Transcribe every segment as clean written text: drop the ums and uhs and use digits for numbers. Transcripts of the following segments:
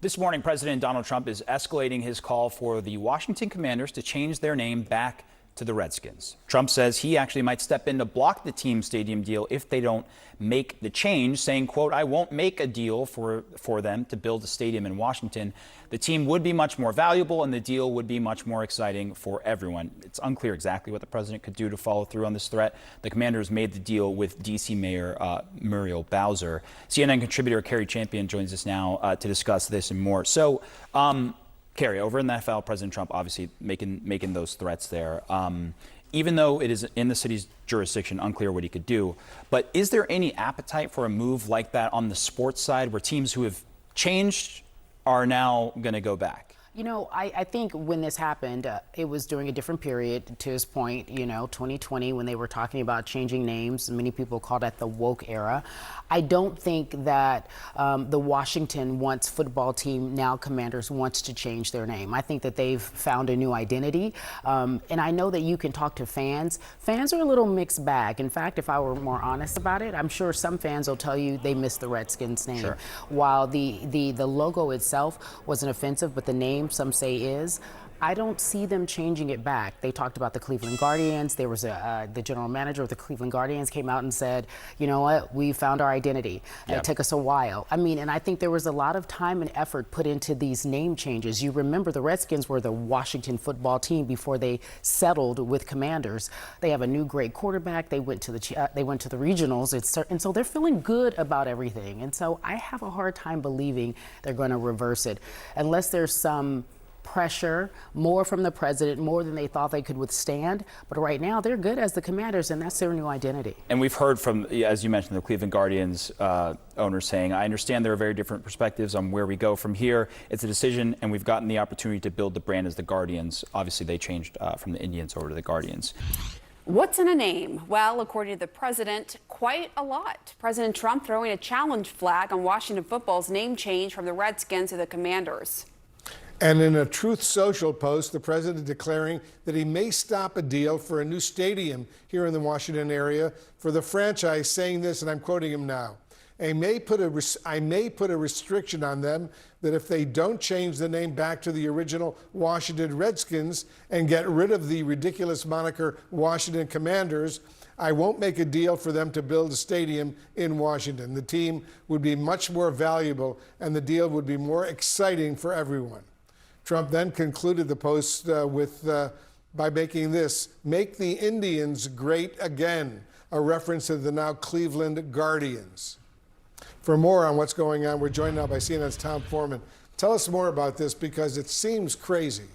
This morning, President Donald Trump is escalating his call for the Washington Commanders to change their name back to the Redskins. Trump says he actually might step in to block the team's stadium deal if they don't make the change, saying, quote, "I won't make a deal for them to build a stadium in Washington. The team would be much more valuable and the deal would be much more exciting for everyone." It's unclear exactly what the president could do to follow through on this threat. The Commanders made the deal with D.C. Mayor Muriel Bowser. CNN contributor Carrie Champion joins us now to discuss this and more. So, Carrie, over in the NFL, President Trump obviously making those threats there. Even though it is in the city's jurisdiction, unclear what he could do. But is there any appetite for a move like that on the sports side where teams who have changed are now going to go back? You know, I think when this happened, it was during a different period, to his point, 2020, when they were talking about changing names. Many people call that the woke era. I don't think that the Washington once football team, now Commanders, wants to change their name. I think that they've found a new identity. And I know that you can talk to fans. Fans are a little mixed bag. In fact, if I were more honest about it, I'm sure some fans will tell you they miss the Redskins name. Sure. While the logo itself wasn't offensive, but the name, some say, is. I don't see them changing it back. They talked about the Cleveland Guardians. There was the general manager of the Cleveland Guardians came out and said, you know what, we found our identity. Yep. It took us a while. I mean, and I think there was a lot of time and effort put into these name changes. You remember the Redskins were the Washington football team before they settled with Commanders. They have a new great quarterback. They went to the regionals. And so they're feeling good about everything. And so I have a hard time believing they're going to reverse it unless there's some pressure, more from the president, more than they thought they could withstand. But right now, they're good as the Commanders, and that's their new identity. And we've heard from, as you mentioned, the Cleveland Guardians owner saying, "I understand there are very different perspectives on where we go from here. It's a decision, and we've gotten the opportunity to build the brand as the Guardians." Obviously, they changed from the Indians over to the Guardians. What's in a name? Well, according to the president, quite a lot. President Trump throwing a challenge flag on Washington football's name change from the Redskins to the Commanders. And in a Truth Social post, the president declaring that he may stop a deal for a new stadium here in the Washington area for the franchise, saying this, and I'm quoting him now, I may put a restriction on them that if they don't change the name back to the original Washington Redskins and get rid of the ridiculous moniker Washington Commanders, I won't make a deal for them to build a stadium in Washington. The team would be much more valuable and the deal would be more exciting for everyone. Trump then concluded the post by making this, "Make the Indians great again," a reference to the now Cleveland Guardians. For more on what's going on, we're joined now by CNN's Tom Foreman. Tell us more about this because it seems crazy.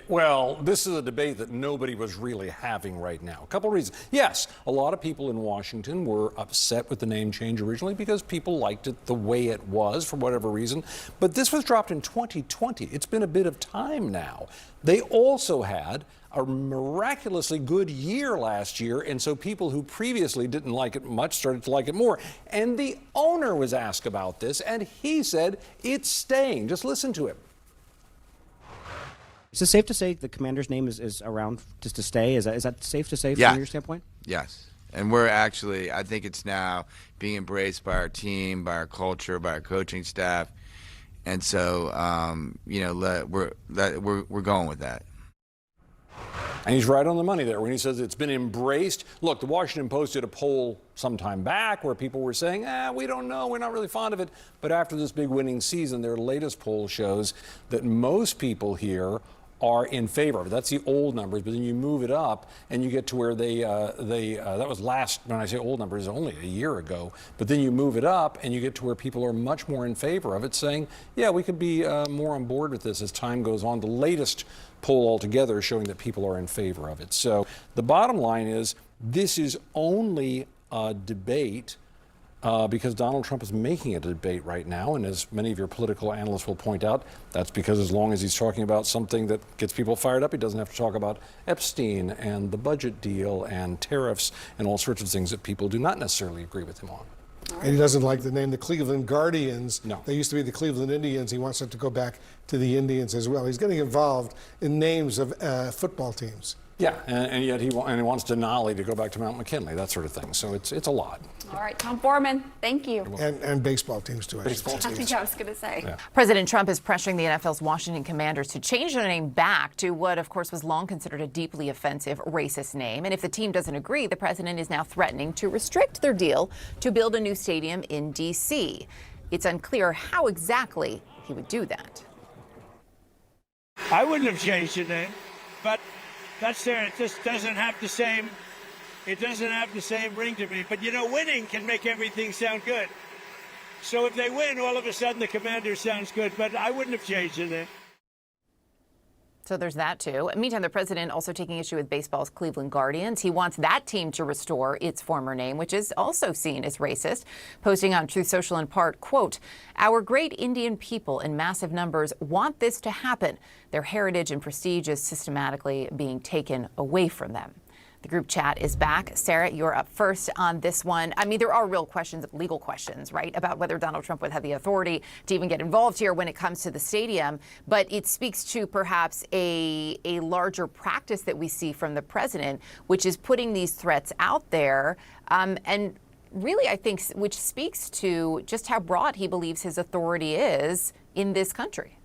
Well, this is a debate that nobody was really having right now. A couple of reasons. Yes, a lot of people in Washington were upset with the name change originally because people liked it the way it was for whatever reason. But this was dropped in 2020. It's been a bit of time now. They also had a miraculously good year last year, and so people who previously didn't like it much started to like it more. And the owner was asked about this, and he said it's staying. Just listen to him. Is it safe to say the Commander's name is around just to stay? Is that safe to say from your standpoint? Yes. And we're actually, I think it's now being embraced by our team, by our culture, by our coaching staff. And so, we're going with that. And he's right on the money there when he says it's been embraced. Look, the Washington Post did a poll some time back where people were saying, we don't know, we're not really fond of it. But after this big winning season, their latest poll shows that most people here are in favor of it. That's the old numbers, but then you move it up and you get to where that was last, when I say old numbers, only a year ago, but then you move it up and you get to where people are much more in favor of it, saying, yeah, we could be more on board with this as time goes on. The latest poll altogether is showing that people are in favor of it. So the bottom line is this is only a debate because Donald Trump is making it a debate right now. And as many of your political analysts will point out, that's because as long as he's talking about something that gets people fired up, he doesn't have to talk about Epstein and the budget deal and tariffs and all sorts of things that people do not necessarily agree with him on. And he doesn't like the name the Cleveland Guardians. No. They used to be the Cleveland Indians. He wants it to go back to the Indians as well. He's getting involved in names of football teams. Yeah, and yet he wants Denali to go back to Mount McKinley, that sort of thing. So it's a lot. All right, Tom Foreman, thank you. And baseball teams too. Baseball I think I was going to say. Yeah. President Trump is pressuring the NFL's Washington Commanders to change their name back to what, of course, was long considered a deeply offensive, racist name. And if the team doesn't agree, the president is now threatening to restrict their deal to build a new stadium in D.C. It's unclear how exactly he would do that. I wouldn't have changed the name, but that's there. It just doesn't have the same. It doesn't have the same ring to me. But you know, winning can make everything sound good. So if they win, all of a sudden the Commander sounds good. But I wouldn't have changed the name. So there's that, too. Meantime, the president also taking issue with baseball's Cleveland Guardians. He wants that team to restore its former name, which is also seen as racist. Posting on Truth Social in part, quote, "Our great Indian people in massive numbers want this to happen. Their heritage and prestige is systematically being taken away from them." The group chat is back. Sarah, you're up first on this one. I mean, there are real questions, legal questions, right, about whether Donald Trump would have the authority to even get involved here when it comes to the stadium. But it speaks to perhaps a larger practice that we see from the president, which is putting these threats out there. And really, I think, which speaks to just how broad he believes his authority is in this country.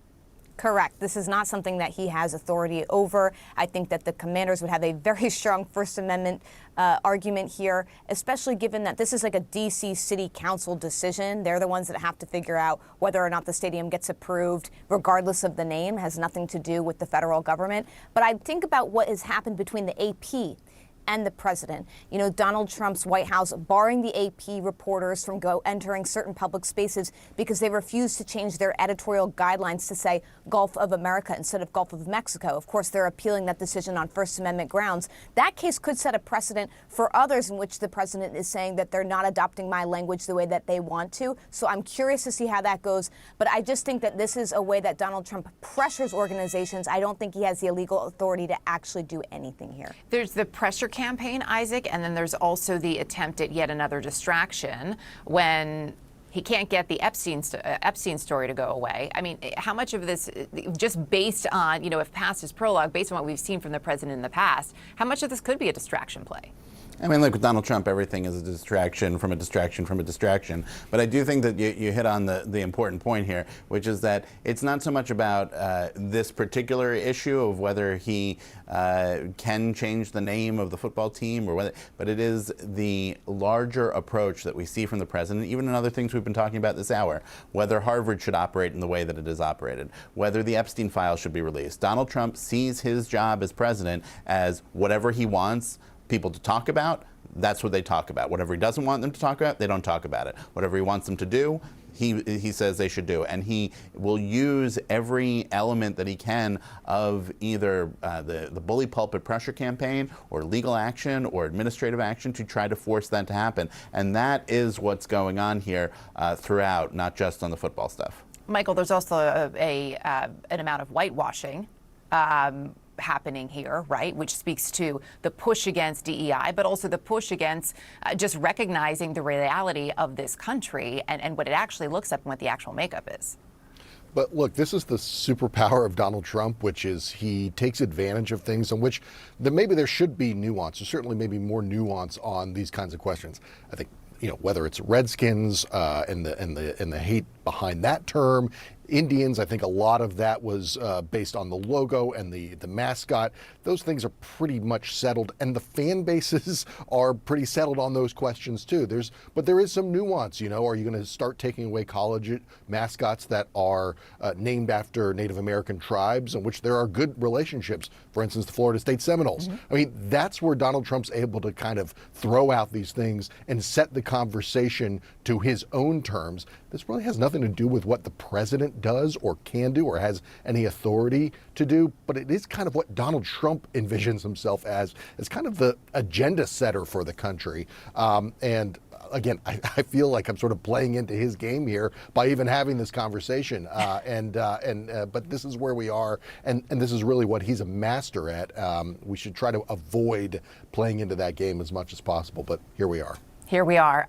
Correct. This is not something that he has authority over. I think that the Commanders would have a very strong First Amendment argument here, especially given that this is like a D.C. City Council decision. They're the ones that have to figure out whether or not the stadium gets approved, regardless of the name. It has nothing to do with the federal government. But I think about what has happened between the AP and the president. You know, Donald Trump's White House barring the AP reporters from entering certain public spaces because they refused to change their editorial guidelines to say Gulf of America instead of Gulf of Mexico. Of course, they're appealing that decision on First Amendment grounds. That case could set a precedent for others in which the president is saying that they're not adopting my language the way that they want to. So I'm curious to see how that goes. But I just think that this is a way that Donald Trump pressures organizations. I don't think he has the legal authority to actually do anything here. There's the pressure campaign, Isaac, and then there's also the attempt at yet another distraction when he can't get the Epstein story to go away. I mean, how much of this, just based on, if past is prologue, based on what we've seen from the president in the past, how much of this could be a distraction play? I mean, look, with Donald Trump, everything is a distraction from a distraction from a distraction. But I do think that you hit on the important point here, which is that it's not so much about this particular issue of whether he can change the name of the football team or whether, but it is the larger approach that we see from the president, even in other things we've been talking about this hour, whether Harvard should operate in the way that it is operated, whether the Epstein files should be released. Donald Trump sees his job as president as whatever he wants people to talk about, that's what they talk about. Whatever he doesn't want them to talk about, they don't talk about it. Whatever he wants them to do, he says they should do. And he will use every element that he can of either the bully pulpit pressure campaign or legal action or administrative action to try to force that to happen. And that is what's going on here throughout, not just on the football stuff. Michael, there's also an amount of whitewashing happening here, right, which speaks to the push against DEI, but also the push against just recognizing the reality of this country and what it actually looks like and what the actual makeup is. But look, this is the superpower of Donald Trump, which is he takes advantage of things in which maybe there should be nuance, or certainly maybe more nuance on these kinds of questions. I think, whether it's Redskins and the hate behind that term, Indians, I think a lot of that was based on the logo and the mascot. Those things are pretty much settled, and the fan bases are pretty settled on those questions too. But there is some nuance. Are you going to start taking away college mascots that are named after Native American tribes, in which there are good relationships? For instance, the Florida State Seminoles. Mm-hmm. I mean, that's where Donald Trump's able to kind of throw out these things and set the conversation to his own terms. This really has nothing to do with what the president does or can do or has any authority to do, but it is kind of what Donald Trump envisions himself as kind of the agenda setter for the country. And again, I feel like I'm sort of playing into his game here by even having this conversation. But this is where we are, and this is really what he's a master at. We should try to avoid playing into that game as much as possible, but here we are. Here we are.